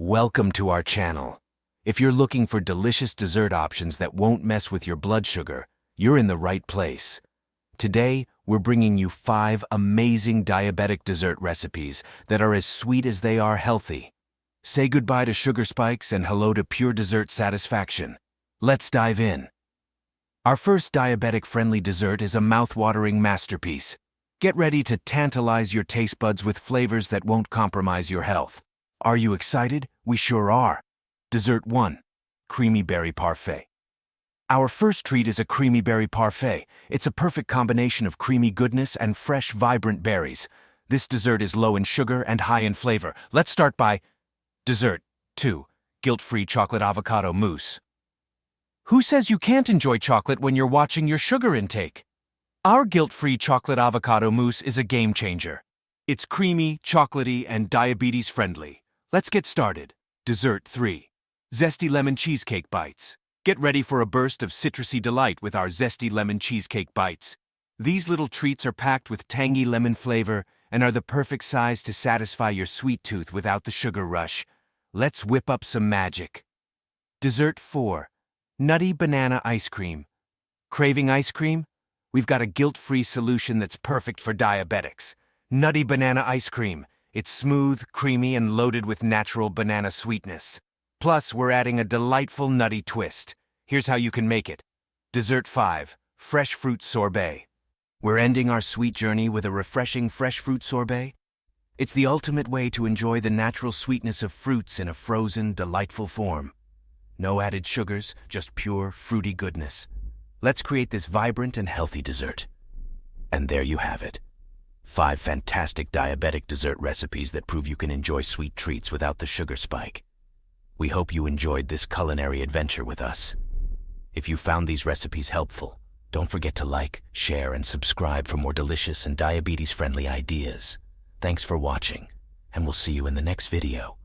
Welcome to our channel. If you're looking for delicious dessert options that won't mess with your blood sugar, you're in the right place. Today, we're bringing you 5 amazing diabetic dessert recipes that are as sweet as they are healthy. Say goodbye to sugar spikes and hello to pure dessert satisfaction. Let's dive in. Our first diabetic-friendly dessert is a mouthwatering masterpiece. Get ready to tantalize your taste buds with flavors that won't compromise your health. Are you excited? We sure are. Dessert 1. Creamy Berry Parfait. Our first treat is a creamy berry parfait. It's a perfect combination of creamy goodness and fresh, vibrant berries. This dessert is low in sugar and high in flavor. Let's start by Dessert 2. Guilt-free chocolate avocado mousse. Who says you can't enjoy chocolate when you're watching your sugar intake? Our guilt-free chocolate avocado mousse is a game changer. It's creamy, chocolatey, and diabetes-friendly. Let's get started. Dessert 3. Zesty Lemon Cheesecake Bites. Get ready for a burst of citrusy delight with our Zesty Lemon Cheesecake Bites. These little treats are packed with tangy lemon flavor and are the perfect size to satisfy your sweet tooth without the sugar rush. Let's whip up some magic. Dessert 4. Nutty Banana Ice Cream. Craving ice cream? We've got a guilt-free solution that's perfect for diabetics. Nutty Banana Ice Cream. It's smooth, creamy, and loaded with natural banana sweetness. Plus, we're adding a delightful nutty twist. Here's how you can make it. Dessert 5. Fresh Fruit Sorbet. We're ending our sweet journey with a refreshing fresh fruit sorbet. It's the ultimate way to enjoy the natural sweetness of fruits in a frozen, delightful form. No added sugars, just pure, fruity goodness. Let's create this vibrant and healthy dessert. And there you have it. 5 fantastic diabetic dessert recipes that prove you can enjoy sweet treats without the sugar spike. We hope you enjoyed this culinary adventure with us. If you found these recipes helpful, don't forget to like, share, and subscribe for more delicious and diabetes-friendly ideas. Thanks for watching, and we'll see you in the next video.